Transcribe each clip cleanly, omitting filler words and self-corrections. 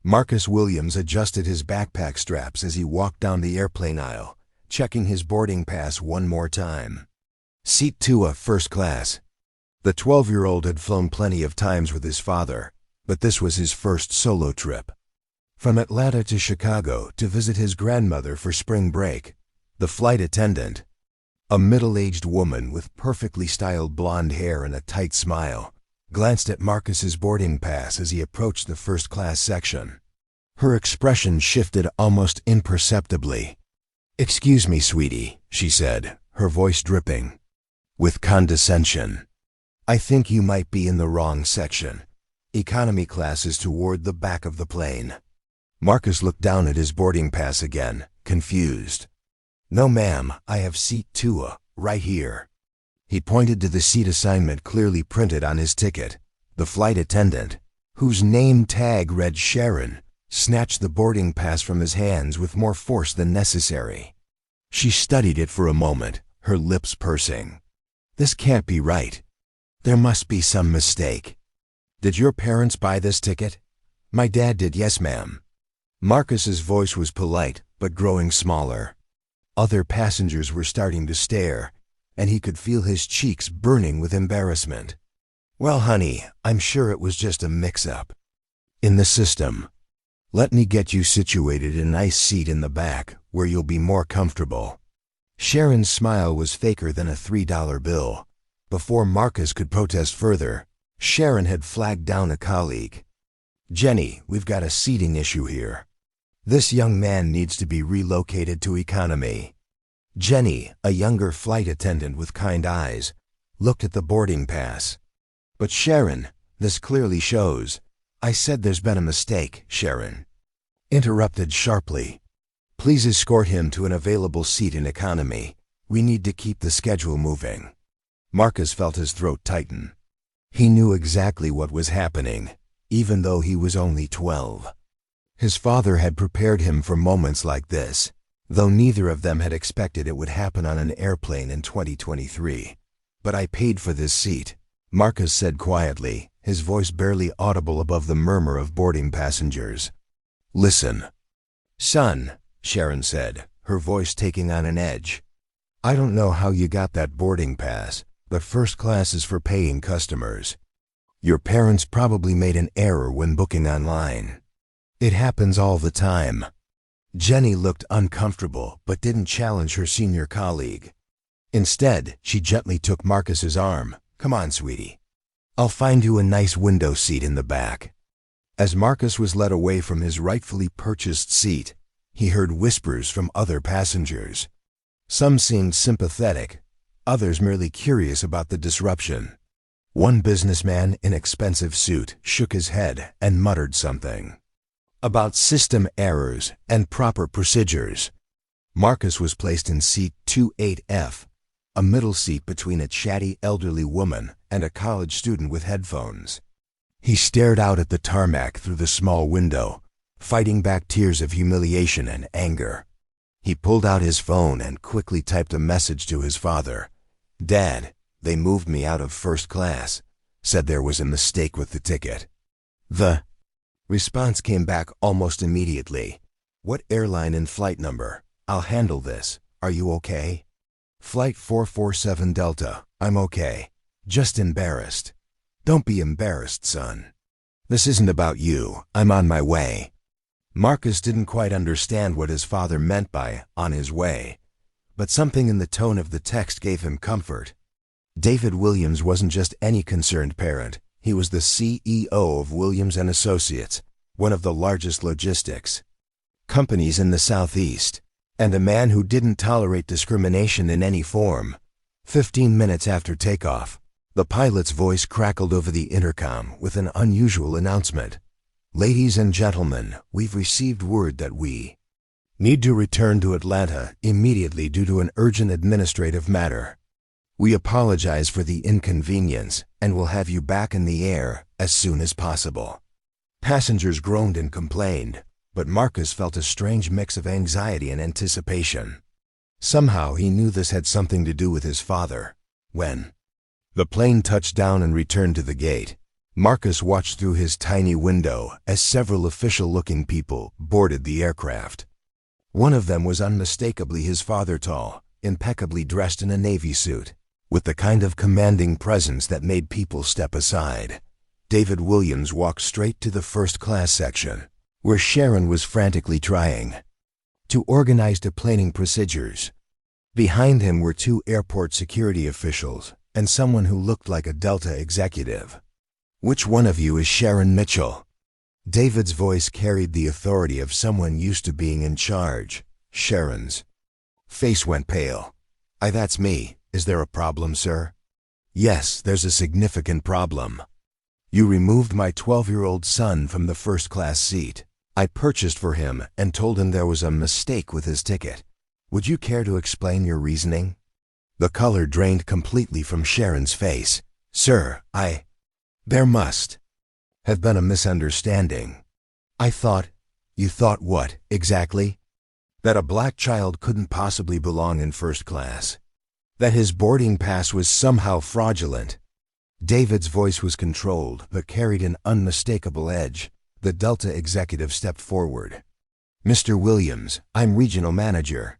Marcus Williams adjusted his backpack straps as he walked down the airplane aisle, checking his boarding pass one more time. Seat 2A, first class. The 12-year-old had flown plenty of times with his father, but this was his first solo trip. From Atlanta to Chicago to visit his grandmother for spring break, the flight attendant, a middle-aged woman with perfectly styled blonde hair and a tight smile, glanced at Marcus's boarding pass as he approached the first-class section. Her expression shifted almost imperceptibly. "Excuse me, sweetie," she said, her voice dripping with condescension. "I think you might be in the wrong section. Economy class is toward the back of the plane." Marcus looked down at his boarding pass again, confused. "No, ma'am, I have seat 2A, right here." He pointed to the seat assignment clearly printed on his ticket. The flight attendant, whose name tag read Sharon, snatched the boarding pass from his hands with more force than necessary. She studied it for a moment, her lips pursing. "This can't be right. There must be some mistake. Did your parents buy this ticket?" "My dad did, yes, ma'am." Marcus's voice was polite, but growing smaller. Other passengers were starting to stare, and he could feel his cheeks burning with embarrassment. "Well, honey, I'm sure it was just a mix-up in the system. Let me get you situated in a nice seat in the back, where you'll be more comfortable." Sharon's smile was faker than a $3 bill. Before Marcus could protest further, Sharon had flagged down a colleague. "Jenny, we've got a seating issue here. This young man needs to be relocated to economy." Jenny, a younger flight attendant with kind eyes, looked at the boarding pass. "But Sharon, this clearly shows—" "I said there's been a mistake," Sharon interrupted sharply. "Please escort him to an available seat in economy. We need to keep the schedule moving." Marcus felt his throat tighten. He knew exactly what was happening, even though he was only 12. His father had prepared him for moments like this, though neither of them had expected it would happen on an airplane in 2023. "But I paid for this seat," Marcus said quietly, his voice barely audible above the murmur of boarding passengers. "Listen, son," Sharon said, her voice taking on an edge. "I don't know how you got that boarding pass, but first class is for paying customers. Your parents probably made an error when booking online. It happens all the time." Jenny looked uncomfortable but didn't challenge her senior colleague. Instead, she gently took Marcus's arm. "Come on, sweetie. I'll find you a nice window seat in the back." As Marcus was led away from his rightfully purchased seat, he heard whispers from other passengers. Some seemed sympathetic, others merely curious about the disruption. One businessman in expensive suit shook his head and muttered something about system errors and proper procedures. Marcus was placed in seat 28F, a middle seat between a chatty elderly woman and a college student with headphones. He stared out at the tarmac through the small window, fighting back tears of humiliation and anger. He pulled out his phone and quickly typed a message to his father. "Dad, they moved me out of first class, said there was a mistake with the ticket." The response came back almost immediately. "What airline and flight number? I'll handle this. Are you okay?" "Flight 447 Delta. I'm okay. Just embarrassed." "Don't be embarrassed, son. This isn't about you. I'm on my way." Marcus didn't quite understand what his father meant by "on his way," but something in the tone of the text gave him comfort. David Williams wasn't just any concerned parent. He was the CEO of Williams & Associates, one of the largest logistics companies in the Southeast, and a man who didn't tolerate discrimination in any form. 15 minutes after takeoff, the pilot's voice crackled over the intercom with an unusual announcement. "Ladies and gentlemen, we've received word that we need to return to Atlanta immediately due to an urgent administrative matter. We apologize for the inconvenience and will have you back in the air as soon as possible." Passengers groaned and complained, but Marcus felt a strange mix of anxiety and anticipation. Somehow he knew this had something to do with his father. When the plane touched down and returned to the gate, Marcus watched through his tiny window as several official-looking people boarded the aircraft. One of them was unmistakably his father, tall, impeccably dressed in a Navy suit, with the kind of commanding presence that made people step aside. David Williams walked straight to the first-class section, where Sharon was frantically trying to organize deplaning procedures. Behind him were two airport security officials and someone who looked like a Delta executive. "Which one of you is Sharon Mitchell?" David's voice carried the authority of someone used to being in charge. Sharon's face went pale. That's me. Is there a problem, sir?" "Yes, there's a significant problem. You removed my 12-year-old son from the first-class seat. I purchased for him and told him there was a mistake with his ticket. Would you care to explain your reasoning?" The color drained completely from Sharon's face. "Sir, there must have been a misunderstanding. I thought—" "You thought what, exactly?" "That a black child couldn't possibly belong in first class. That his boarding pass was somehow fraudulent." David's voice was controlled but carried an unmistakable edge. The Delta executive stepped forward. "Mr. Williams, I'm regional manager.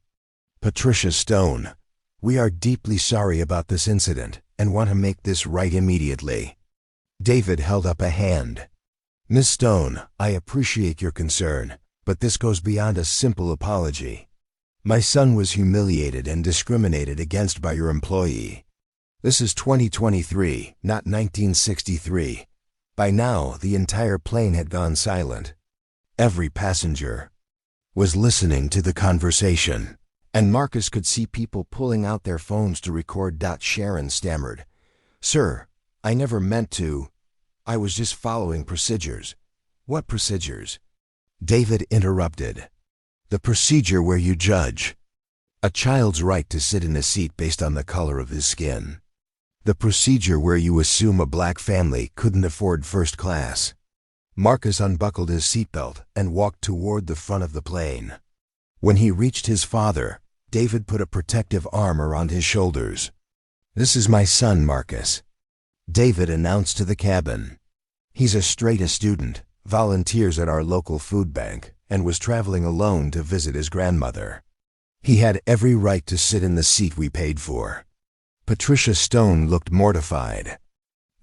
Patricia Stone. We are deeply sorry about this incident and want to make this right immediately." David held up a hand. "Miss Stone, I appreciate your concern, but this goes beyond a simple apology. My son was humiliated and discriminated against by your employee. This is 2023, not 1963. By now, the entire plane had gone silent. Every passenger was listening to the conversation, and Marcus could see people pulling out their phones to record. Sharon stammered, "Sir, I never meant to. I was just following procedures." "What procedures?" David interrupted. "The procedure where you judge a child's right to sit in a seat based on the color of his skin. The procedure where you assume a black family couldn't afford first class." Marcus unbuckled his seatbelt and walked toward the front of the plane. When he reached his father, David put a protective arm around his shoulders. "This is my son, Marcus," David announced to the cabin. "He's a straight-A student, volunteers at our local food bank, and was traveling alone to visit his grandmother. He had every right to sit in the seat we paid for." Patricia Stone looked mortified.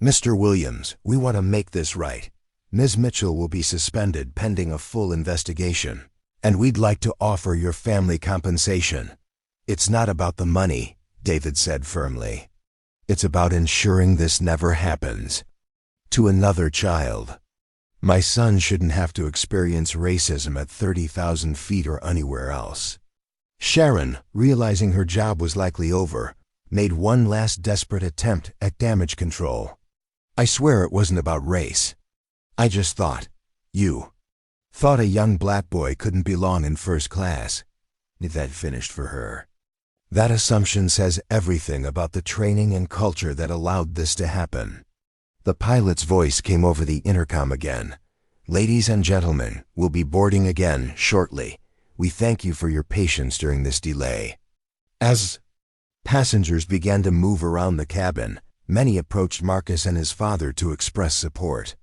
"Mr. Williams, we want to make this right. Ms. Mitchell will be suspended pending a full investigation, and we'd like to offer your family compensation." "It's not about the money," David said firmly. "It's about ensuring this never happens to another child. My son shouldn't have to experience racism at 30,000 feet or anywhere else." Sharon, realizing her job was likely over, made one last desperate attempt at damage control. "I swear it wasn't about race. I just thought you thought a young black boy couldn't belong in first class." That finished for her. "That assumption says everything about the training and culture that allowed this to happen." The pilot's voice came over the intercom again. "Ladies and gentlemen, we'll be boarding again shortly. We thank you for your patience during this delay." As passengers began to move around the cabin, many approached Marcus and his father to express support.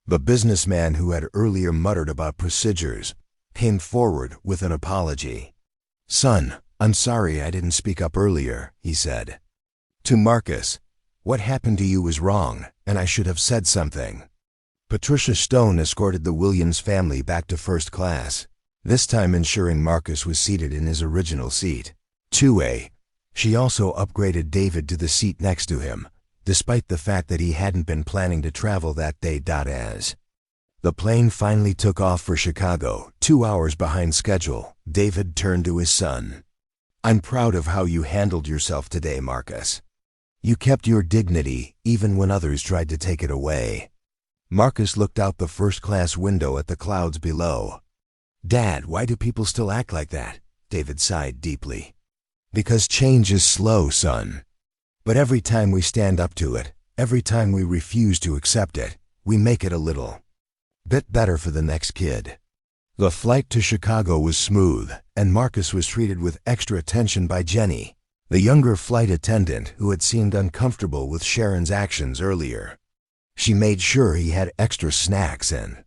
The businessman who had earlier muttered about procedures came forward with an apology. "Son, I'm sorry I didn't speak up earlier," he said. To Marcus, "What happened to you was wrong, and I should have said something." Patricia Stone escorted the Williams family back to first class, this time ensuring Marcus was seated in his original seat, 2A. She also upgraded David to the seat next to him, despite the fact that he hadn't been planning to travel that day. As the plane finally took off for Chicago, 2 hours behind schedule, David turned to his son. "I'm proud of how you handled yourself today, Marcus. You kept your dignity even when others tried to take it away." Marcus looked out the first-class window at the clouds below. "Dad, why do people still act like that?" David sighed deeply. "Because change is slow, son. But every time we stand up to it, every time we refuse to accept it, we make it a little bit better for the next kid." The flight to Chicago was smooth, and Marcus was treated with extra attention by Jenny, the younger flight attendant who had seemed uncomfortable with Sharon's actions earlier. She made sure he had extra snacks and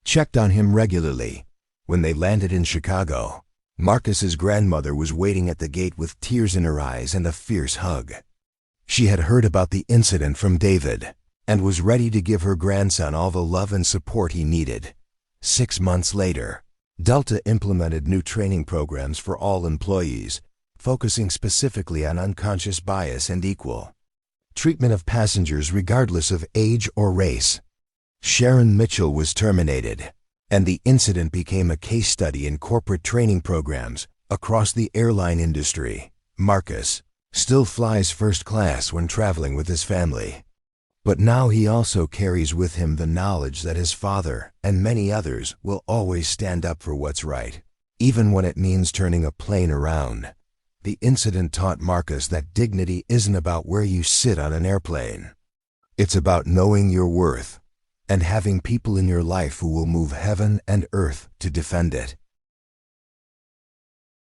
checked on him regularly. When they landed in Chicago, Marcus's grandmother was waiting at the gate with tears in her eyes and a fierce hug. She had heard about the incident from David and was ready to give her grandson all the love and support he needed. 6 months later, Delta implemented new training programs for all employees, focusing specifically on unconscious bias and equal treatment of passengers regardless of age or race. Sharon Mitchell was terminated, and the incident became a case study in corporate training programs across the airline industry. Marcus still flies first class when traveling with his family, but now he also carries with him the knowledge that his father and many others will always stand up for what's right, even when it means turning a plane around. The incident taught Marcus that dignity isn't about where you sit on an airplane. It's about knowing your worth and having people in your life who will move heaven and earth to defend it.